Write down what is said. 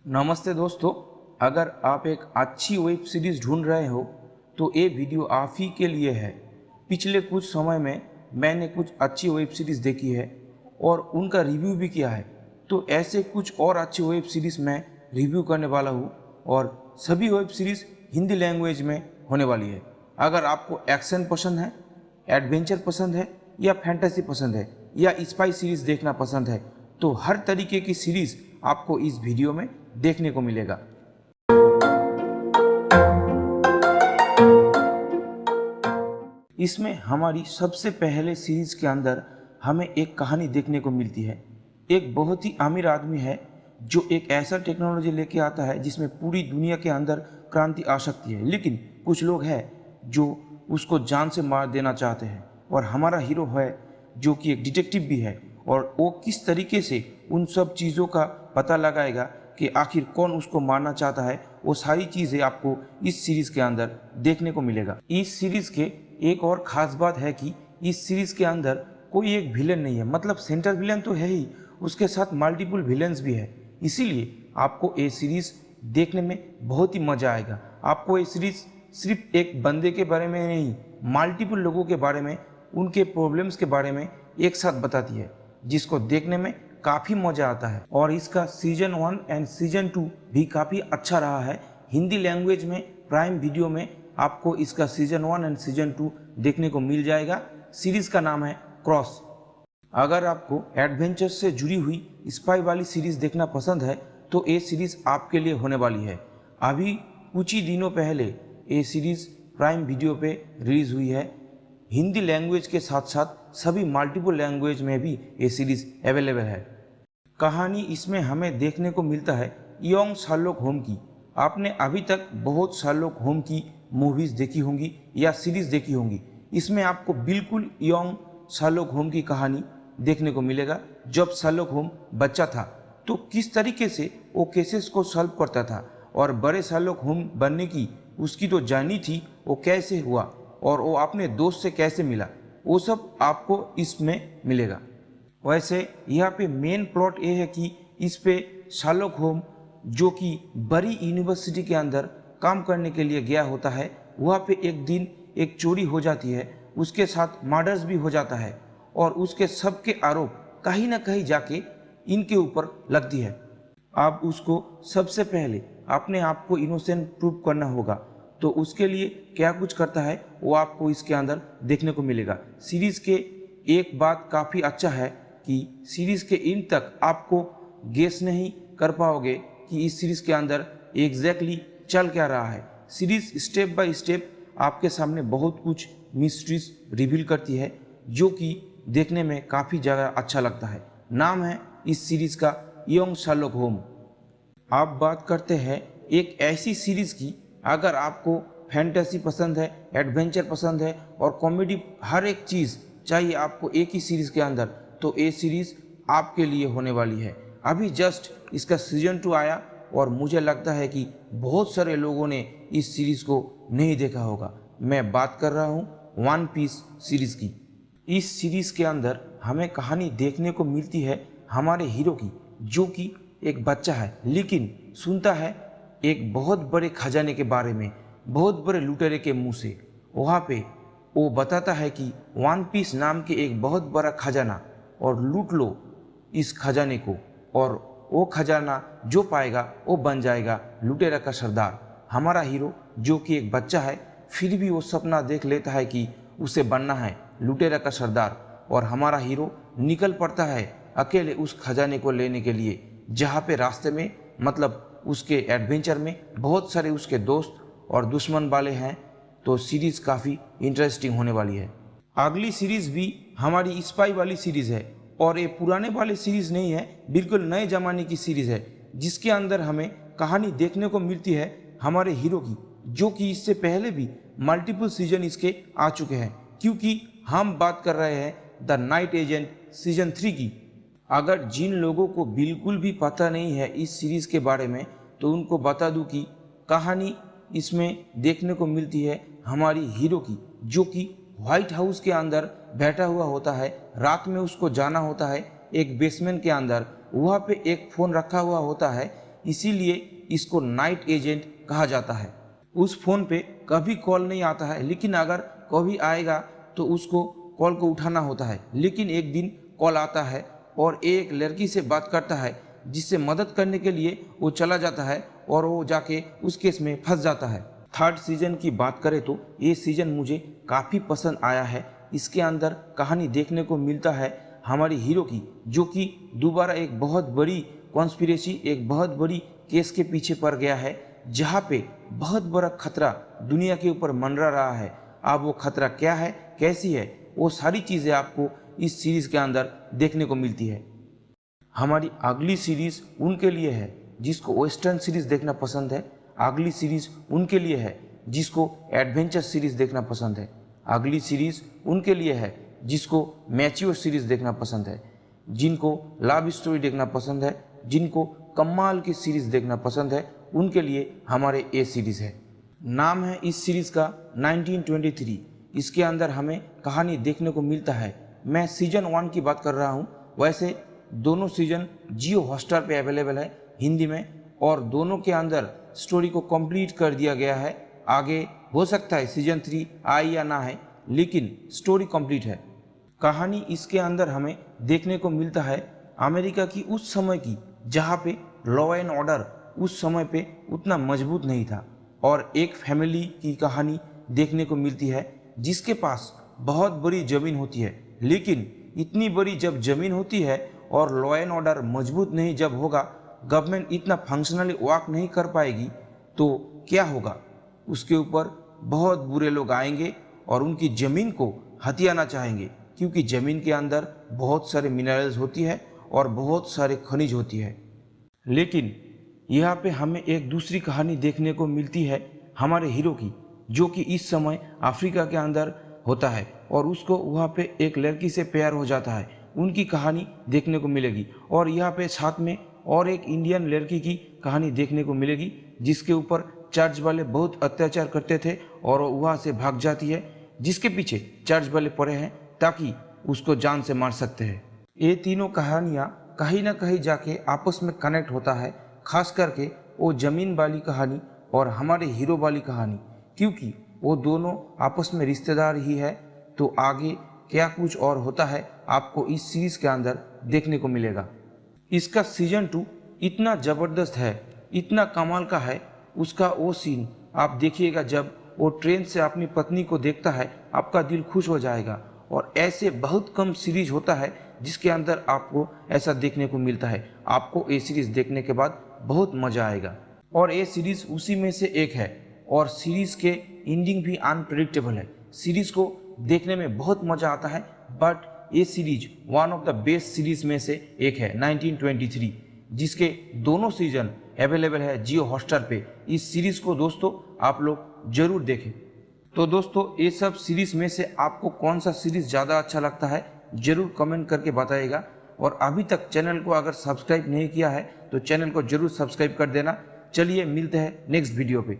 नमस्ते दोस्तों। अगर आप एक अच्छी वेब सीरीज़ ढूंढ रहे हो तो ये वीडियो आप ही के लिए है। पिछले कुछ समय में मैंने कुछ अच्छी वेब सीरीज़ देखी है और उनका रिव्यू भी किया है। तो ऐसे कुछ और अच्छी वेब सीरीज़ मैं रिव्यू करने वाला हूँ और सभी वेब सीरीज़ हिंदी लैंग्वेज में होने वाली है। अगर आपको एक्शन पसंद है, एडवेंचर पसंद है या फैंटेसी पसंद है या स्पाई सीरीज़ देखना पसंद है तो हर तरीके की सीरीज़ आपको इस वीडियो में देखने को मिलेगा। इसमें हमारी सबसे पहले सीरीज के अंदर हमें एक कहानी देखने को मिलती है। एक बहुत ही अमीर आदमी है जो एक ऐसा टेक्नोलॉजी लेके आता है जिसमें पूरी दुनिया के अंदर क्रांति आ सकती है, लेकिन कुछ लोग हैं जो उसको जान से मार देना चाहते हैं। और हमारा हीरो है जो कि एक डिटेक्टिव भी है और वो किस तरीके से उन सब चीज़ों का पता लगाएगा कि आखिर कौन उसको मारना चाहता है, वो सारी चीज़ें आपको इस सीरीज़ के अंदर देखने को मिलेगा। इस सीरीज़ के एक और ख़ास बात है कि इस सीरीज़ के अंदर कोई एक विलन नहीं है, मतलब सेंटर विलन तो है ही, उसके साथ मल्टीपल विलन्स भी है। इसीलिए आपको ये सीरीज़ देखने में बहुत ही मज़ा आएगा। आपको ये सीरीज़ सिर्फ एक बंदे के बारे में नहीं, मल्टीपल लोगों के बारे में, उनके प्रॉब्लम्स के बारे में एक साथ बताती है, जिसको देखने में काफ़ी मज़ा आता है। और इसका सीजन 1 एंड सीजन 2 भी काफ़ी अच्छा रहा है। हिंदी लैंग्वेज में प्राइम वीडियो में आपको इसका सीजन 1 एंड सीजन 2 देखने को मिल जाएगा। सीरीज़ का नाम है क्रॉस। अगर आपको एडवेंचर से जुड़ी हुई स्पाई वाली सीरीज़ देखना पसंद है तो ये सीरीज़ आपके लिए होने वाली है। अभी कुछ ही दिनों पहले ये सीरीज़ प्राइम वीडियो पे रिलीज़ हुई है। हिंदी लैंग्वेज के साथ साथ सभी मल्टीपल लैंग्वेज में भी ये सीरीज़ अवेलेबल है। कहानी इसमें हमें देखने को मिलता है यंग शार्लॉक होम की। आपने अभी तक बहुत शार्लॉक होम की मूवीज़ देखी होंगी या सीरीज़ देखी होंगी। इसमें आपको बिल्कुल यंग शार्लॉक होम की कहानी देखने को मिलेगा। जब शार्लॉक होम बच्चा था तो किस तरीके से वो केसेस को सॉल्व करता था और बड़े शार्लॉक होम बनने की उसकी जो जर्नी थी वो कैसे हुआ और वो अपने दोस्त से कैसे मिला, वो सब आपको इसमें मिलेगा। वैसे यहाँ पे मेन प्लॉट ये है कि इस पे शार्लॉक होम जो कि बड़ी यूनिवर्सिटी के अंदर काम करने के लिए गया होता है, वहाँ पे एक दिन एक चोरी हो जाती है, उसके साथ मर्डर्स भी हो जाता है और उसके सबके आरोप कहीं ना कहीं जाके इनके ऊपर लगती है। अब उसको सबसे पहले अपने आप को इनोसेंट प्रूव करना होगा, तो उसके लिए क्या कुछ करता है वो आपको इसके अंदर देखने को मिलेगा। सीरीज़ के एक बात काफ़ी अच्छा है कि सीरीज़ के इन तक आपको गेस नहीं कर पाओगे कि इस सीरीज़ के अंदर एग्जैक्टली चल क्या रहा है। सीरीज़ स्टेप बाय स्टेप आपके सामने बहुत कुछ मिस्ट्रीज रिवील करती है जो कि देखने में काफ़ी ज़्यादा अच्छा लगता है। नाम है इस सीरीज़ का यंग शार्लॉक होम। आप बात करते हैं एक ऐसी सीरीज़ की, अगर आपको फैंटेसी पसंद है, एडवेंचर पसंद है और कॉमेडी, हर एक चीज़ चाहिए आपको एक ही सीरीज़ के अंदर, तो ये सीरीज़ आपके लिए होने वाली है। अभी जस्ट इसका सीजन 2 आया और मुझे लगता है कि बहुत सारे लोगों ने इस सीरीज़ को नहीं देखा होगा। मैं बात कर रहा हूँ वन पीस सीरीज़ की। इस सीरीज़ के अंदर हमें कहानी देखने को मिलती है हमारे हीरो की, जो कि एक बच्चा है लेकिन सुनता है एक बहुत बड़े खजाने के बारे में, बहुत बड़े लुटेरे के मुंह से। वहाँ पे वो बताता है कि वन पीस नाम के एक बहुत बड़ा खजाना और लूट लो इस खजाने को, और वो खजाना जो पाएगा वो बन जाएगा लुटेरा का सरदार। हमारा हीरो जो कि एक बच्चा है फिर भी वो सपना देख लेता है कि उसे बनना है लुटेरा का सरदार, और हमारा हीरो निकल पड़ता है अकेले उस खजाने को लेने के लिए, जहाँ पे रास्ते में, मतलब उसके एडवेंचर में बहुत सारे उसके दोस्त और दुश्मन वाले हैं। तो सीरीज़ काफ़ी इंटरेस्टिंग होने वाली है। अगली सीरीज़ भी हमारी स्पाई वाली सीरीज़ है और ये पुराने वाले सीरीज़ नहीं है, बिल्कुल नए ज़माने की सीरीज़ है, जिसके अंदर हमें कहानी देखने को मिलती है हमारे हीरो की, जो कि इससे पहले भी मल्टीपल सीजन इसके आ चुके हैं, क्योंकि हम बात कर रहे हैं द नाइट एजेंट सीजन 3 की। अगर जिन लोगों को बिल्कुल भी पता नहीं है इस सीरीज़ के बारे में, तो उनको बता दूं कि कहानी इसमें देखने को मिलती है हमारी हीरो की, जो कि व्हाइट हाउस के अंदर बैठा हुआ होता है। रात में उसको जाना होता है एक बेसमेंट के अंदर, वहाँ पे एक फ़ोन रखा हुआ होता है। इसीलिए इसको नाइट एजेंट कहा जाता है। उस फ़ोन पे कभी कॉल नहीं आता है, लेकिन अगर कभी आएगा तो उसको कॉल को उठाना होता है। लेकिन एक दिन कॉल आता है और एक लड़की से बात करता है, जिससे मदद करने के लिए वो चला जाता है और वो जाके उस केस में फंस जाता है। थर्ड सीजन की बात करें तो ये सीजन मुझे काफ़ी पसंद आया है। इसके अंदर कहानी देखने को मिलता है हमारी हीरो की, जो कि दोबारा एक बहुत बड़ी कॉन्स्पिरेसी, एक बहुत बड़ी केस के पीछे पड़ गया है, जहाँ पे बहुत बड़ा खतरा दुनिया के ऊपर मंडरा रहा है। अब वो खतरा क्या है, कैसी है, वो सारी चीज़ें आपको इस सीरीज़ के अंदर देखने को मिलती है। हमारी अगली सीरीज़ उनके लिए है जिसको वेस्टर्न सीरीज़ देखना पसंद है। अगली सीरीज़ उनके लिए है जिसको एडवेंचर सीरीज़ देखना पसंद है। अगली सीरीज़ उनके लिए है जिसको मैच्योर सीरीज़ देखना पसंद है, जिनको लव स्टोरी देखना पसंद है, जिनको कमाल की सीरीज़ देखना पसंद है, उनके लिए हमारे ये सीरीज़ है। नाम है इस सीरीज़ का 1923। इसके अंदर हमें कहानी देखने को मिलता है। मैं सीजन 1 की बात कर रहा हूँ। वैसे दोनों सीजन जियो हॉटस्टार पे अवेलेबल है हिंदी में, और दोनों के अंदर स्टोरी को कंप्लीट कर दिया गया है। आगे हो सकता है सीजन 3 आए या ना है, लेकिन स्टोरी कंप्लीट है। कहानी इसके अंदर हमें देखने को मिलता है अमेरिका की उस समय की, जहाँ पे लॉ एंड ऑर्डर उस समय पे उतना मजबूत नहीं था, और एक फैमिली की कहानी देखने को मिलती है जिसके पास बहुत बड़ी ज़मीन होती है। लेकिन इतनी बड़ी जब ज़मीन होती है और लॉ एंड ऑर्डर मजबूत नहीं जब होगा, गवर्नमेंट इतना फंक्शनली वर्क नहीं कर पाएगी, तो क्या होगा? उसके ऊपर बहुत बुरे लोग आएंगे और उनकी ज़मीन को हथियाना चाहेंगे, क्योंकि ज़मीन के अंदर बहुत सारे मिनरल्स होती है और बहुत सारे खनिज होती है। लेकिन यहाँ पे हमें एक दूसरी कहानी देखने को मिलती है हमारे हीरो की, जो कि इस समय अफ्रीका के अंदर होता है और उसको वहाँ पे एक लड़की से प्यार हो जाता है। उनकी कहानी देखने को मिलेगी, और यहाँ पे साथ में और एक इंडियन लड़की की कहानी देखने को मिलेगी, जिसके ऊपर चर्च वाले बहुत अत्याचार करते थे और वो वहाँ से भाग जाती है, जिसके पीछे चर्च वाले पड़े हैं ताकि उसको जान से मार सकते हैं। ये तीनों कहानियाँ कहीं ना कहीं जाके आपस में कनेक्ट होता है, खास करके वो ज़मीन वाली कहानी और हमारे हीरो वाली कहानी, क्योंकि वो दोनों आपस में रिश्तेदार ही है। तो आगे क्या कुछ और होता है आपको इस सीरीज़ के अंदर देखने को मिलेगा। इसका सीजन 2 इतना ज़बरदस्त है, इतना कमाल का है। उसका वो सीन आप देखिएगा, जब वो ट्रेन से अपनी पत्नी को देखता है, आपका दिल खुश हो जाएगा। और ऐसे बहुत कम सीरीज होता है जिसके अंदर आपको ऐसा देखने को मिलता है। आपको ये सीरीज़ देखने के बाद बहुत मज़ा आएगा, और ये सीरीज़ उसी में से एक है। और सीरीज़ के एंडिंग भी अनप्रेडिक्टेबल है। सीरीज़ को देखने में बहुत मज़ा आता है, बट ये series one of the best series में से एक है 1923, जिसके दोनों सीजन अवेलेबल है जियो हॉटस्टार पे। इस सीरीज़ को दोस्तों आप लोग ज़रूर देखें। तो दोस्तों ये सब सीरीज़ में से आपको कौन सा सीरीज़ ज़्यादा अच्छा लगता है, ज़रूर कमेंट करके बताइएगा। और अभी तक चैनल को अगर सब्सक्राइब नहीं किया है तो चैनल को ज़रूर सब्सक्राइब कर देना। चलिए मिलते हैं नेक्स्ट वीडियो पे।